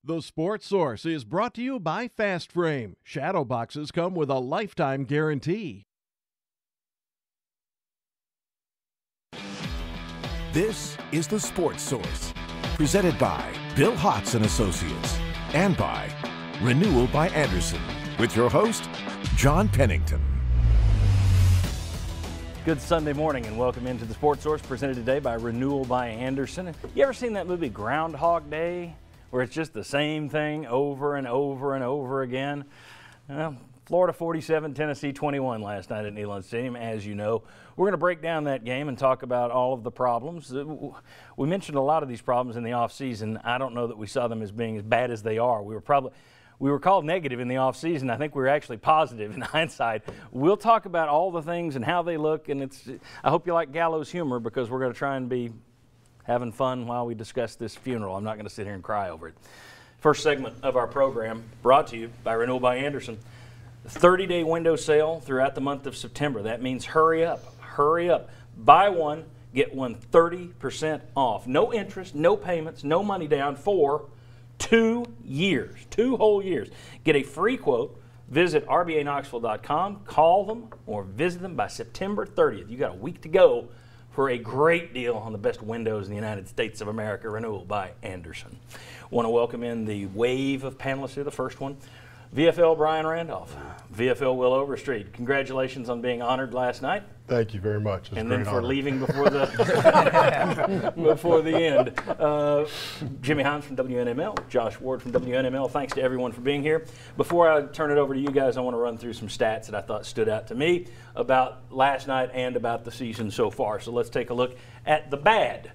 The Sports Source is brought to you by Fast Frame. Shadow boxes come with a lifetime guarantee. This is The Sports Source, presented by Bill Hotz and Associates and by Renewal by Andersen, with your host, John Pennington. Good Sunday morning and welcome into The Sports Source, presented today by Renewal by Andersen. You ever seen that movie Groundhog Day, where it's just the same thing over and over and over again? Well, Florida 47, Tennessee 21 last night at Neyland Stadium, as you know. We're going to break down that game and talk about all of the problems. We mentioned a lot of these problems in the offseason. I don't know that we saw them as being as bad as they are. We were called negative in the offseason. I think we were actually positive in hindsight. We'll talk about all the things and how they look, and I hope you like gallows humor, because we're going to try and be having fun while we discuss this funeral. I'm not going to sit here and cry over it. First segment of our program brought to you by Renewal by Andersen. 30-day window sale throughout the month of September. That means hurry up, hurry up. Buy one, get one 30% off. No interest, no payments, no money down for 2 years, 2 whole years. Get a free quote. Visit rbaknoxville.com, call them, or visit them by September 30th. You got a week to go for a great deal on the best windows in the United States of America. Renewal by Andersen. Want to welcome in the wave of panelists here. The first one, VFL Brian Randolph, VFL Will Overstreet. Congratulations on being honored last night. Thank you very much. And then for leaving before the before the end. Jimmy Hines from WNML, Josh Ward from WNML. Thanks to everyone for being here. Before I turn it over to you guys, I want to run through some stats that I thought stood out to me about last night and about the season so far. So let's take a look at the bad.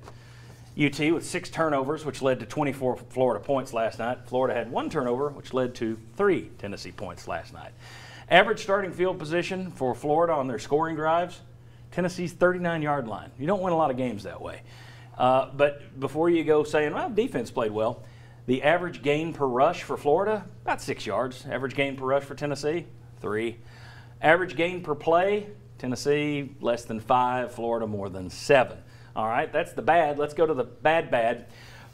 UT with 6 turnovers, which led to 24 Florida points last night. Florida had 1 turnover, which led to 3 Tennessee points last night. Average starting field position for Florida on their scoring drives, Tennessee's 39-yard line. You don't win a lot of games that way. But before you go saying, well, defense played well, the average gain per rush for Florida, about 6 yards. Average gain per rush for Tennessee, 3. Average gain per play, Tennessee less than 5, Florida more than 7. All right, that's the bad. Let's go to the bad.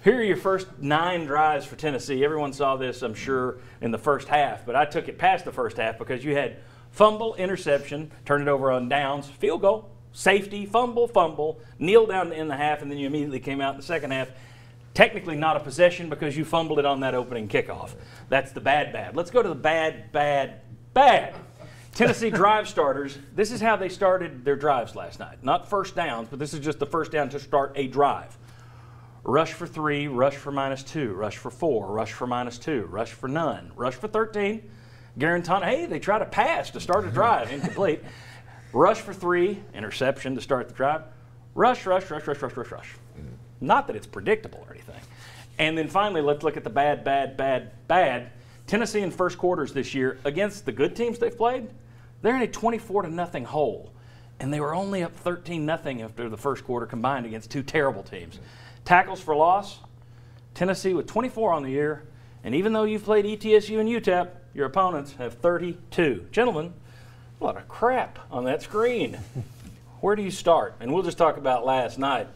Here are your first 9 drives for Tennessee. Everyone saw this, I'm sure, in the first half, but I took it past the first half because you had fumble, interception, turn it over on downs, field goal, safety, fumble, kneel down in the half, and then you immediately came out in the second half. Technically not a possession because you fumbled it on that opening kickoff. That's the bad. Let's go to the bad. Tennessee drive starters, this is how they started their drives last night. Not first downs, but this is just the first down to start a drive. Rush for 3, rush for -2, rush for 4, rush for -2, rush for none, rush for 13. Garantano, hey, they try to pass to start a drive, incomplete. Rush for 3, interception to start the drive. Rush. Not that it's predictable or anything. And then finally, let's look at the bad. Tennessee in first quarters this year, against the good teams they've played, they're in a 24-0 hole. And they were only up 13-0 after the first quarter combined against 2 terrible teams. Tackles for loss, Tennessee with 24 on the year. And even though you've played ETSU and UTEP, your opponents have 32. Gentlemen, a lot of crap on that screen. Where do you start? And we'll just talk about last night.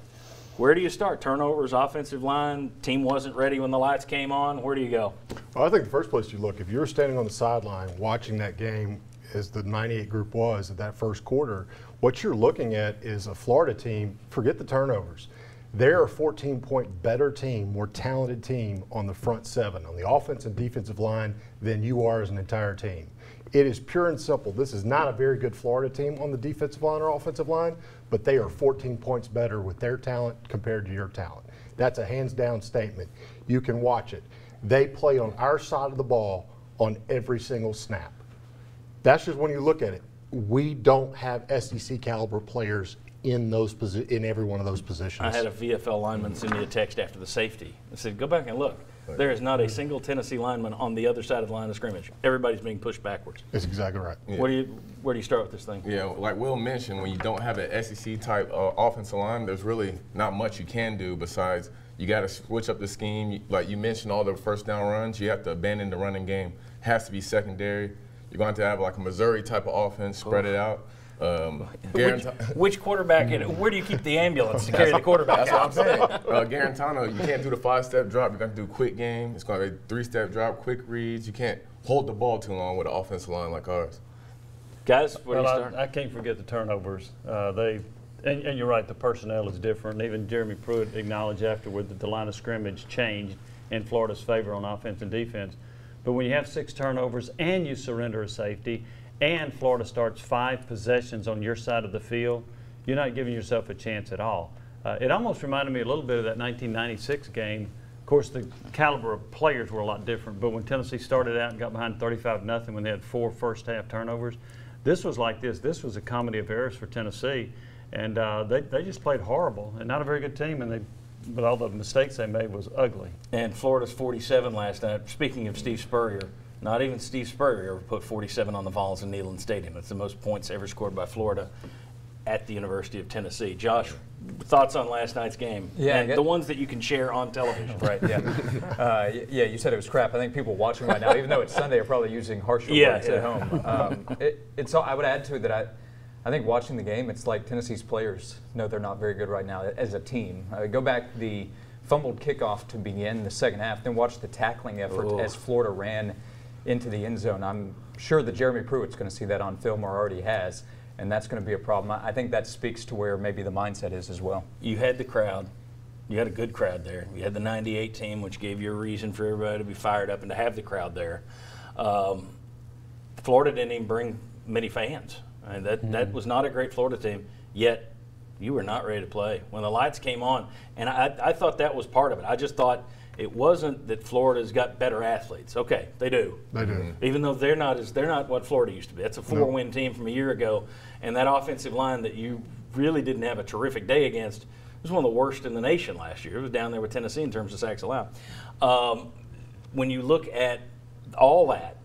Where do you start? Turnovers, offensive line, team wasn't ready when the lights came on. Where do you go? Well, I think the first place you look, if you're standing on the sideline watching that game as the 98 group was at that first quarter, what you're looking at is a Florida team, forget the turnovers. They're a 14-point better team, more talented team on the front 7, on the offense and defensive line than you are as an entire team. It is pure and simple. This is not a very good Florida team on the defensive line or offensive line, but they are 14 points better with their talent compared to your talent. That's a hands-down statement. You can watch it. They play on our side of the ball on every single snap. That's just when you look at it. We don't have SEC caliber players in every one of those positions. I had a VFL lineman send me a text after the safety and said, go back and look. There is not a single Tennessee lineman on the other side of the line of scrimmage. Everybody's being pushed backwards. That's exactly right. Yeah. Where do you start with this thing? Yeah, like Will mentioned, when you don't have an SEC type offensive line, there's really not much you can do besides you got to switch up the scheme. Like you mentioned, all the first down runs, you have to abandon the running game. It has to be secondary. You're going to have like a Missouri type of offense, spread it out. Which quarterback? Where do you keep the ambulance to carry the quarterback? That's what I'm saying. Garantano, you can't do the 5-step drop. You're going to do quick game. It's going to be a 3-step drop, quick reads. You can't hold the ball too long with an offensive line like ours. Guys, where do you start? I can't forget the turnovers. And you're right, the personnel is different. Even Jeremy Pruitt acknowledged afterward that the line of scrimmage changed in Florida's favor on offense and defense. But when you have 6 turnovers and you surrender a safety and Florida starts 5 possessions on your side of the field, you're not giving yourself a chance at all. It almost reminded me a little bit of that 1996 game. Of course, the caliber of players were a lot different, but when Tennessee started out and got behind 35-0 when they had 4 first-half turnovers, this was like this. This was a comedy of errors for Tennessee, and they just played horrible and not a very good team, and but all the mistakes they made was ugly. And Florida's 47 last night. Speaking of Steve Spurrier, not even Steve Spurrier ever put 47 on the Vols in Neyland Stadium. That's the most points ever scored by Florida at the University of Tennessee. Josh, thoughts on last night's game? Yeah, and the ones that you can share on television. Right, yeah. Yeah, you said it was crap. I think people watching right now, even though it's Sunday, are probably using harsher words at home. I would add to it that I think watching the game, it's like Tennessee's players know they're not very good right now as a team. Go back the fumbled kickoff to begin the second half, then watch the tackling effort as Florida ran into the end zone. I'm sure that Jeremy Pruitt's going to see that on film or already has, and that's going to be a problem. I think that speaks to where maybe the mindset is as well. You had the crowd. You had a good crowd there. You had the 98 team, which gave you a reason for everybody to be fired up and to have the crowd there. Florida didn't even bring many fans. I mean, that was not a great Florida team, yet you were not ready to play. When the lights came on, and I thought that was part of it. I just thought it wasn't that Florida's got better athletes. Okay, they do. They do. Even though they're not what Florida used to be. That's a 4-win team from a year ago, and that offensive line that you really didn't have a terrific day against was one of the worst in the nation last year. It was down there with Tennessee in terms of sacks allowed. When you look at all that,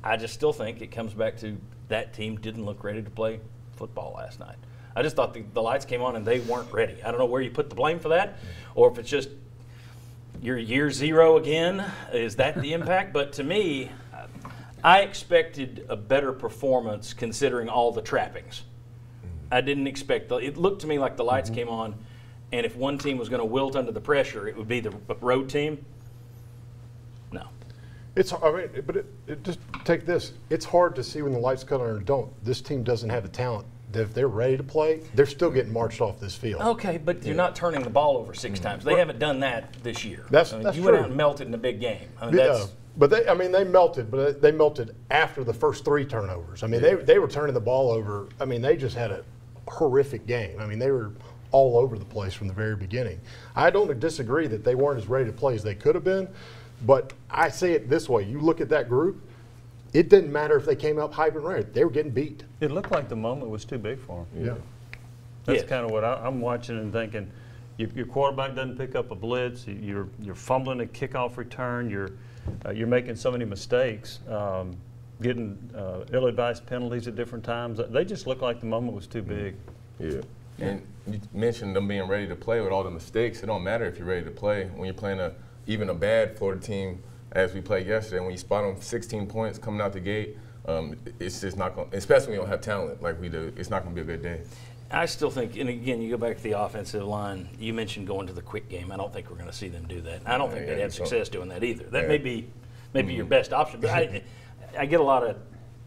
I just still think it comes back to that team didn't look ready to play football last night. I just thought the lights came on and they weren't ready. I don't know where you put the blame for that, or if it's just your year 0 again. Is that the impact? But to me, I expected a better performance considering all the trappings. I didn't expect it looked to me like the lights came on, and if one team was going to wilt under the pressure, it would be the road team. No. Just take this. It's hard to see when the lights cut on and don't. This team doesn't have the talent. If they're ready to play, they're still getting marched off this field. Okay, but you're not turning the ball over 6 times. They haven't done that this year. That's you true. went out and melted in a big game. I mean, but they melted, but they melted after the first 3 turnovers. I mean, they were turning the ball over. I mean, they just had a horrific game. I mean, they were all over the place from the very beginning. I don't disagree that they weren't as ready to play as they could have been, but I say it this way. You look at that group, it didn't matter if they came up hyper and right. They were getting beat. It looked like the moment was too big for them. Yeah. That's kind of what I'm watching and thinking. Your quarterback doesn't pick up a blitz. You're fumbling a kickoff return. You're making so many mistakes, getting ill-advised penalties at different times. They just look like the moment was too big. Yeah. And you mentioned them being ready to play with all the mistakes. It don't matter if you're ready to play. When you're playing even a bad Florida team, as we played yesterday, when you spot them 16 points coming out the gate, it's just not going, especially when you don't have talent like we do, it's not going to be a good day. I still think, and again, you go back to the offensive line, you mentioned going to the quick game. I don't think we're going to see them do that. I don't think they'd have success doing that either. That may be your best option. But I get a lot of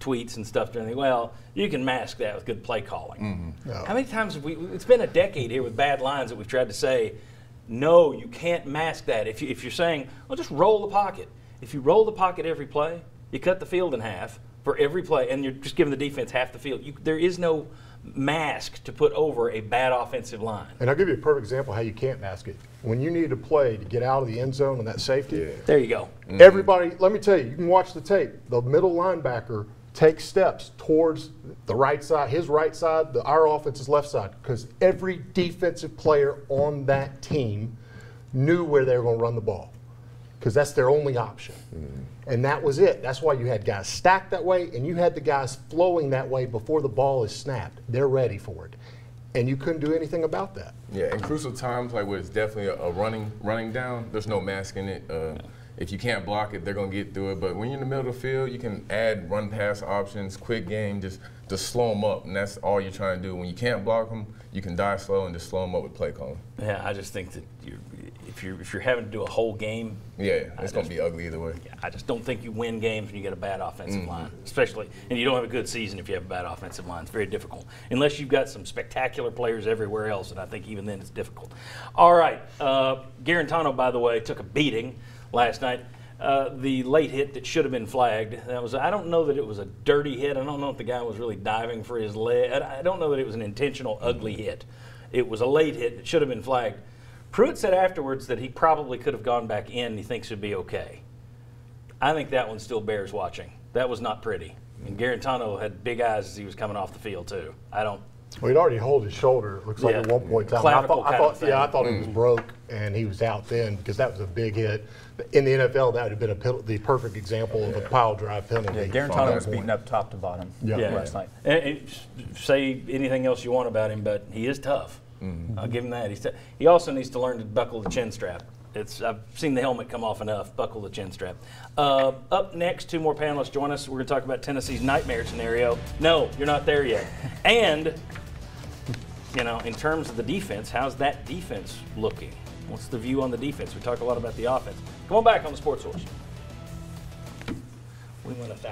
tweets and stuff during well, you can mask that with good play calling. No. How many times have it's been a decade here with bad lines that we've tried to say, no, you can't mask that. If you're saying, well, just roll the pocket. If you roll the pocket every play, you cut the field in half for every play, and you're just giving the defense half the field. There is no mask to put over a bad offensive line. And I'll give you a perfect example how you can't mask it. When you need to play to get out of the end zone on that safety, there you go. Everybody, let me tell you, you can watch the tape. The middle linebacker takes steps towards the right side, his right side, our offense's left side, because every defensive player on that team knew where they were going to run the ball, because that's their only option. And that was it. That's why you had guys stacked that way, and you had the guys flowing that way before the ball is snapped. They're ready for it. And you couldn't do anything about that. Yeah, in crucial times, like where it's definitely a running down, there's no masking it. if you can't block it, they're going to get through it. But when you're in the middle of the field, you can add run-pass options, quick game, just slow them up, and that's all you're trying to do. When you can't block them, you can die slow and just slow them up with play calling. Yeah, I just think that if you're having to do a whole game, it's going to be ugly either way. I just don't think you win games when you get a bad offensive line, especially, and you don't have a good season if you have a bad offensive line. It's very difficult, unless you've got some spectacular players everywhere else, and I think even then it's difficult. All right, Garantano, by the way, took a beating last night. The late hit that should have been flagged, I don't know that it was a dirty hit. I don't know if the guy was really diving for his leg. I don't know that it was an intentional ugly hit. It was a late hit that should have been flagged. Pruitt said afterwards that he probably could have gone back in and he thinks it'd be okay. I think that one still bears watching. That was not pretty. And Garantano had big eyes as he was coming off the field too. Well, he'd already hold his shoulder, it looks like, at one point in time. I thought it was broke and he was out then because that was a big hit. In the NFL, that would have been the perfect example of a pile drive penalty. Yeah, Garantano was beaten up top to bottom last night. And say anything else you want about him, but he is tough. I'll give him that. He also needs to learn to buckle the chin strap. I've seen the helmet come off enough. Buckle the chin strap. Up next, 2 more panelists join us. We're going to talk about Tennessee's nightmare scenario. No, you're not there yet. And, in terms of the defense, how's that defense looking? What's the view on the defense? We talk a lot about the offense. Come on back on the Sports Source. We went 1,000.